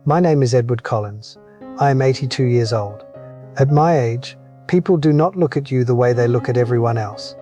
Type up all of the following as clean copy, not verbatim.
My name is Edward Collins. I am 82 years old. At my age, people do not look at you the way they look at everyone else.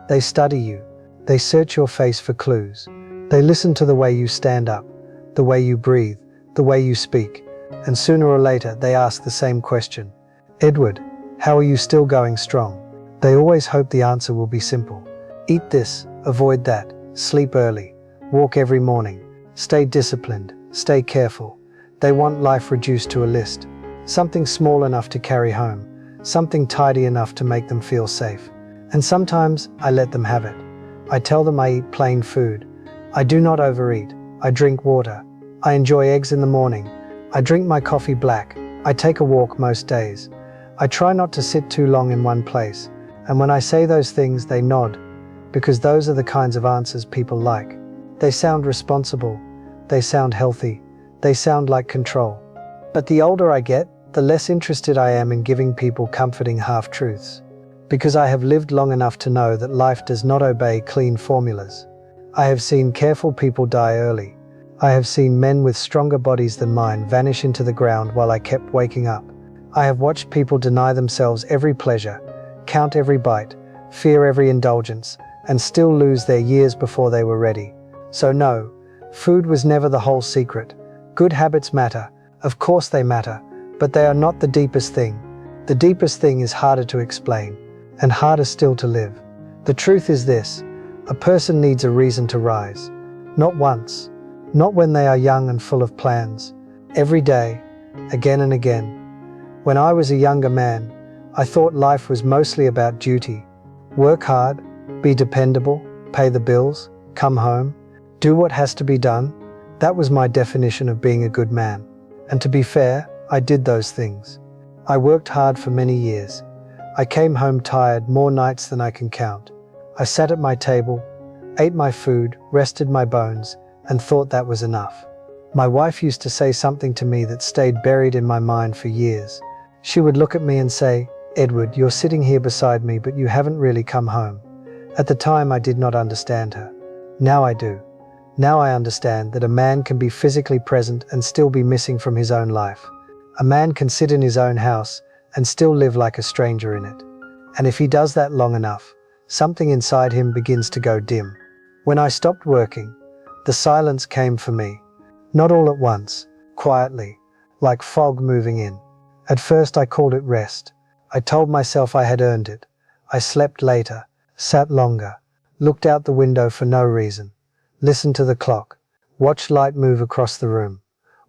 They study you. They search your face for clues. They listen to the way you stand up, the way you breathe, the way you speak. And sooner or later, they ask the same question. Edward, how are you still going strong? They always hope the answer will be simple. Eat this, avoid that, sleep early, walk every morning, stay disciplined, stay careful. They want life reduced to a list. Something small enough to carry home, something tidy enough to make them feel safe. And sometimes I let them have it. I tell them I eat plain food. I do not overeat. I drink water. I enjoy eggs in the morning. I drink my coffee black. I take a walk most days. I try not to sit too long in one place. And when I say those things, they nod, because those are the kinds of answers people like. They sound responsible. They sound healthy. They sound like control. But the older I get, the less interested I am in giving people comforting half-truths. Because I have lived long enough to know that life does not obey clean formulas. I have seen careful people die early. I have seen men with stronger bodies than mine vanish into the ground while I kept waking up. I have watched people deny themselves every pleasure, count every bite, fear every indulgence, and still lose their years before they were ready. So no, food was never the whole secret. Good habits matter, of course they matter, but they are not the deepest thing. The deepest thing is harder to explain, and harder still to live. The truth is this: a person needs a reason to rise. Not once, not when they are young and full of plans. Every day, again and again. When I was a younger man, I thought life was mostly about duty. Work hard, be dependable, pay the bills, come home, do what has to be done. That was my definition of being a good man. And to be fair, I did those things. I worked hard for many years. I came home tired more nights than I can count. I sat at my table, ate my food, rested my bones, and thought that was enough. My wife used to say something to me that stayed buried in my mind for years. She would look at me and say, "Edward, you're sitting here beside me, but you haven't really come home." At the time, I did not understand her. Now I do. Now I understand that a man can be physically present and still be missing from his own life. A man can sit in his own house and still live like a stranger in it. And if he does that long enough, something inside him begins to go dim. When I stopped working, the silence came for me. Not all at once, quietly, like fog moving in. At first I called it rest. I told myself I had earned it. I slept later, sat longer, looked out the window for no reason, listened to the clock, watched light move across the room.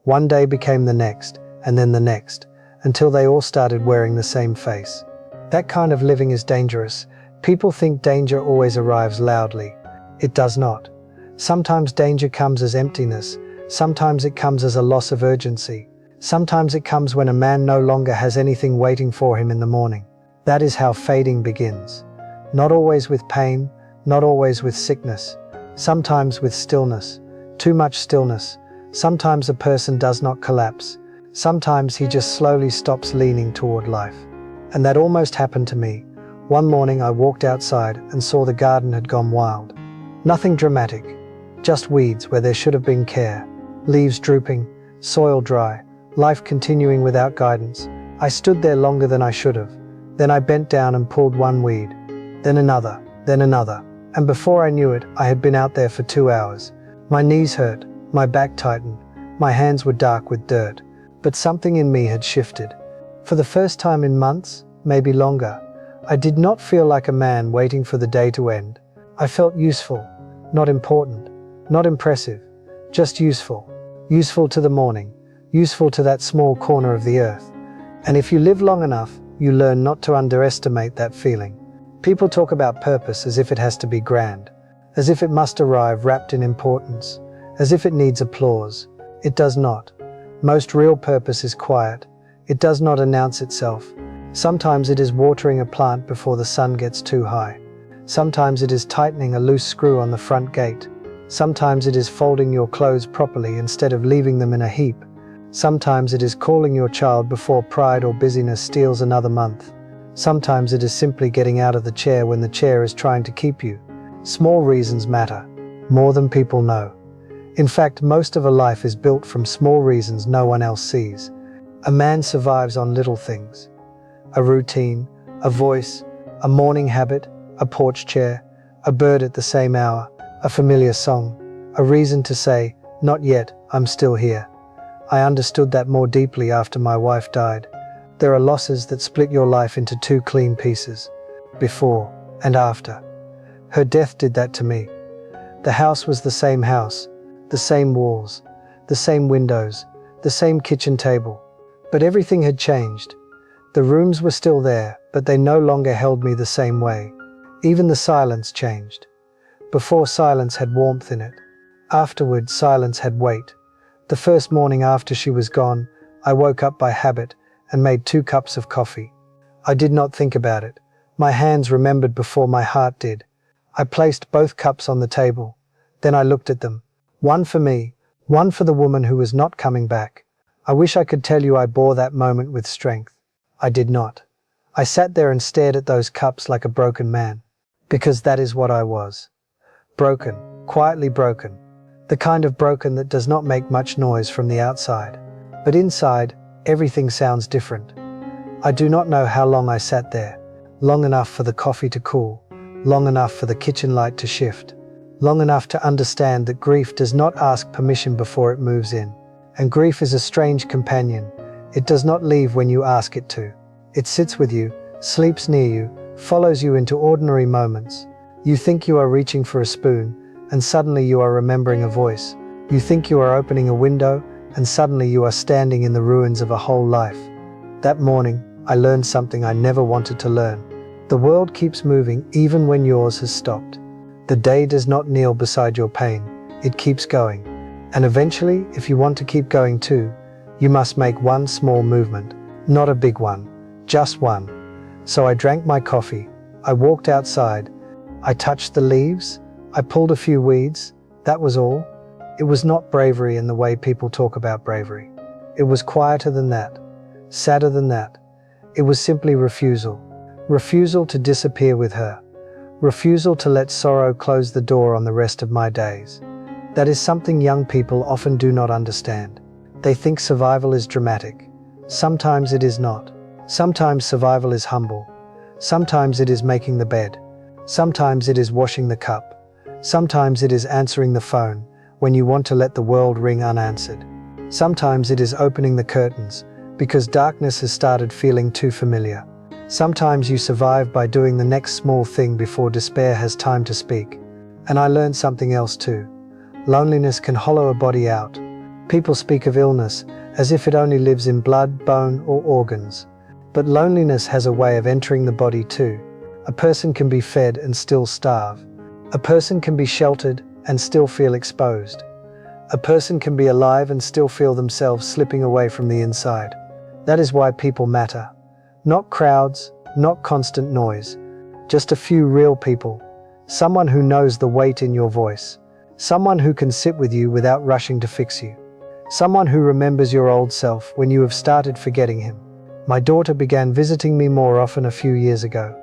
One day became the next, and then the next, until they all started wearing the same face. That kind of living is dangerous. People think danger always arrives loudly. It does not. Sometimes danger comes as emptiness. Sometimes it comes as a loss of urgency. Sometimes it comes when a man no longer has anything waiting for him in the morning. That is how fading begins. Not always with pain, not always with sickness. Sometimes with stillness, too much stillness. Sometimes a person does not collapse. Sometimes he just slowly stops leaning toward life. And that almost happened to me. One morning I walked outside and saw the garden had gone wild. Nothing dramatic, just weeds where there should have been care, leaves drooping, soil dry, life continuing without guidance. I stood there longer than I should have. Then I bent down and pulled one weed, then another, and before I knew it, I had been out there for 2 hours. My knees hurt, my back tightened, my hands were dark with dirt, but something in me had shifted. For the first time in months, maybe longer, I did not feel like a man waiting for the day to end. I felt useful, not important, not impressive, just useful. Useful to the morning, useful to that small corner of the earth. And if you live long enough, you learn not to underestimate that feeling. People talk about purpose as if it has to be grand, as if it must arrive wrapped in importance, as if it needs applause. It does not. Most real purpose is quiet. It does not announce itself. Sometimes it is watering a plant before the sun gets too high. Sometimes it is tightening a loose screw on the front gate. Sometimes it is folding your clothes properly instead of leaving them in a heap. Sometimes it is calling your child before pride or busyness steals another month. Sometimes it is simply getting out of the chair when the chair is trying to keep you. Small reasons matter, more than people know. In fact, most of a life is built from small reasons no one else sees. A man survives on little things. A routine, a voice, a morning habit, a porch chair, a bird at the same hour, a familiar song, a reason to say, "Not yet, I'm still here." I understood that more deeply after my wife died. There are losses that split your life into two clean pieces, before and after. Her death did that to me. The house was the same house, the same walls, the same windows, the same kitchen table, but everything had changed. The rooms were still there, but they no longer held me the same way. Even the silence changed. Before, silence had warmth in it. Afterward, silence had weight. The first morning after she was gone, I woke up by habit and made 2 cups of coffee. I did not think about it. My hands remembered before my heart did. I placed both cups on the table. Then I looked at them. One for me, one for the woman who was not coming back. I wish I could tell you I bore that moment with strength. I did not. I sat there and stared at those cups like a broken man. Because that is what I was. Broken, quietly broken. The kind of broken that does not make much noise from the outside. But inside, everything sounds different. I do not know how long I sat there. Long enough for the coffee to cool. Long enough for the kitchen light to shift. Long enough to understand that grief does not ask permission before it moves in. And grief is a strange companion. It does not leave when you ask it to. It sits with you, sleeps near you, follows you into ordinary moments. You think you are reaching for a spoon, and suddenly you are remembering a voice. You think you are opening a window, and suddenly you are standing in the ruins of a whole life. That morning, I learned something I never wanted to learn. The world keeps moving even when yours has stopped. The day does not kneel beside your pain, it keeps going. And eventually, if you want to keep going too, you must make one small movement. Not a big one, just one. So I drank my coffee, I walked outside, I touched the leaves, I pulled a few weeds, that was all. It was not bravery in the way people talk about bravery. It was quieter than that, sadder than that. It was simply refusal. Refusal to disappear with her. Refusal to let sorrow close the door on the rest of my days. That is something young people often do not understand. They think survival is dramatic. Sometimes it is not. Sometimes survival is humble. Sometimes it is making the bed. Sometimes it is washing the cup. Sometimes it is answering the phone when you want to let the world ring unanswered. Sometimes it is opening the curtains because darkness has started feeling too familiar. Sometimes you survive by doing the next small thing before despair has time to speak. And I learned something else too. Loneliness can hollow a body out. People speak of illness as if it only lives in blood, bone, or organs. But loneliness has a way of entering the body too. A person can be fed and still starve. A person can be sheltered and still feel exposed. A person can be alive and still feel themselves slipping away from the inside. That is why people matter. Not crowds, not constant noise. Just a few real people. Someone who knows the weight in your voice. Someone who can sit with you without rushing to fix you. Someone who remembers your old self when you have started forgetting him. My daughter began visiting me more often a few years ago.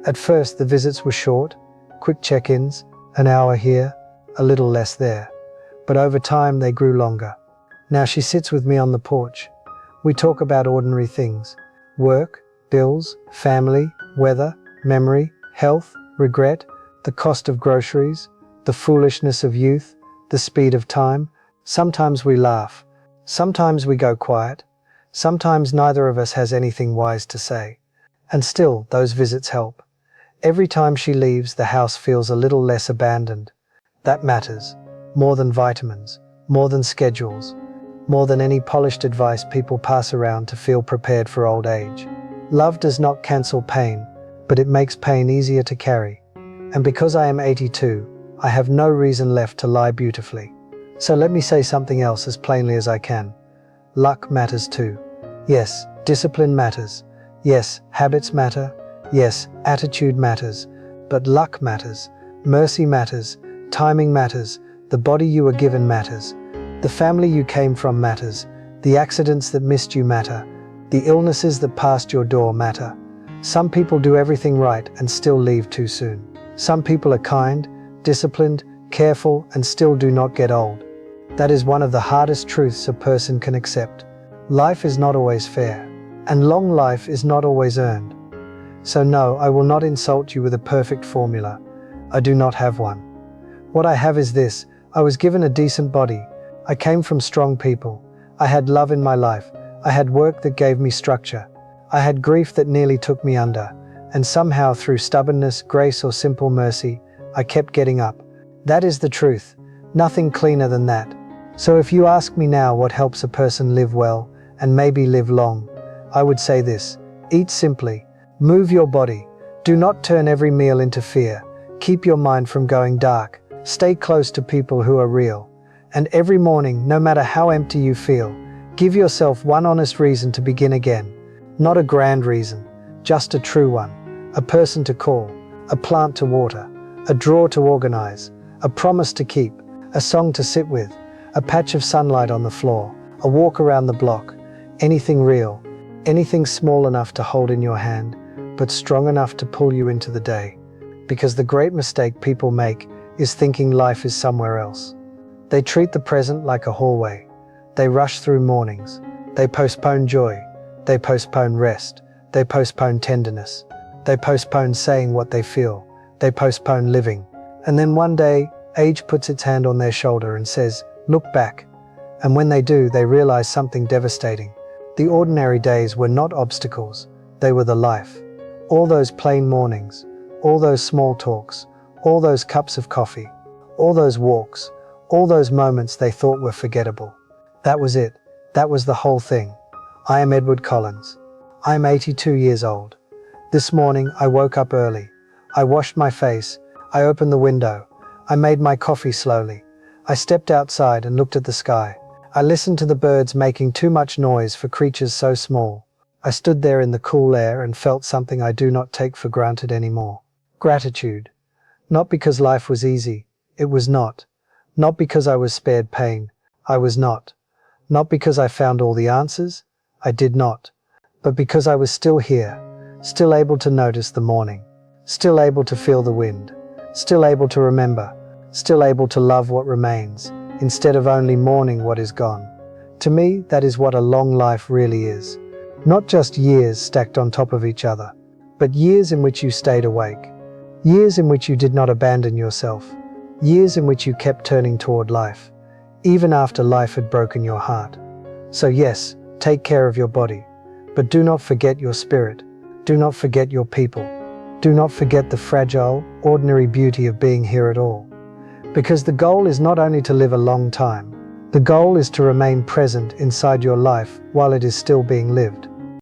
At first the visits were short, quick check-ins, an hour here, a little less there. But over time they grew longer. Now she sits with me on the porch. We talk about ordinary things. Work, bills, family, weather, memory, health, regret, the cost of groceries, the foolishness of youth, the speed of time. Sometimes we laugh. Sometimes we go quiet. Sometimes neither of us has anything wise to say. And still, those visits help. Every time she leaves, the house feels a little less abandoned. That matters. More than vitamins, more than schedules, more than any polished advice people pass around to feel prepared for old age. Love does not cancel pain, but it makes pain easier to carry. And because I am 82, I have no reason left to lie beautifully. So let me say something else as plainly as I can. Luck matters too. Yes, discipline matters. Yes, habits matter. Yes, attitude matters. But luck matters. Mercy matters. Timing matters. The body you were given matters. The family you came from matters. The accidents that missed you matter. The illnesses that passed your door matter. Some people do everything right and still leave too soon. Some people are kind, disciplined, careful, and still do not get old. That is one of the hardest truths a person can accept. Life is not always fair, and long life is not always earned. So no, I will not insult you with a perfect formula. I do not have one. What I have is this: I was given a decent body. I came from strong people. I had love in my life. I had work that gave me structure. I had grief that nearly took me under. And somehow, through stubbornness, grace, or simple mercy, I kept getting up. That is the truth. Nothing cleaner than that. So if you ask me now what helps a person live well, and maybe live long, I would say this: eat simply. Move your body. Do not turn every meal into fear. Keep your mind from going dark. Stay close to people who are real. And every morning, no matter how empty you feel, give yourself one honest reason to begin again. Not a grand reason, just a true one. A person to call, a plant to water, a drawer to organize, a promise to keep, a song to sit with, a patch of sunlight on the floor, a walk around the block. Anything real, anything small enough to hold in your hand, but strong enough to pull you into the day. Because the great mistake people make is thinking life is somewhere else. They treat the present like a hallway. They rush through mornings. They postpone joy. They postpone rest. They postpone tenderness. They postpone saying what they feel. They postpone living. And then one day, age puts its hand on their shoulder and says, "Look back." And when they do, they realize something devastating. The ordinary days were not obstacles. They were the life. All those plain mornings, all those small talks, all those cups of coffee, all those walks, all those moments they thought were forgettable. That was it. That was the whole thing. I am Edward Collins. I am 82 years old. This morning, I woke up early. I washed my face. I opened the window. I made my coffee slowly. I stepped outside and looked at the sky. I listened to the birds making too much noise for creatures so small. I stood there in the cool air and felt something I do not take for granted anymore. Gratitude. Not because life was easy. It was not. Not because I was spared pain. I was not. Not because I found all the answers. I did not. But because I was still here, still able to notice the morning, still able to feel the wind, still able to remember, still able to love what remains, instead of only mourning what is gone. To me, that is what a long life really is. Not just years stacked on top of each other, but years in which you stayed awake. Years in which you did not abandon yourself. Years in which you kept turning toward life, even after life had broken your heart. So yes, take care of your body, but do not forget your spirit. Do not forget your people. Do not forget the fragile, ordinary beauty of being here at all. Because the goal is not only to live a long time, the goal is to remain present inside your life while it is still being lived.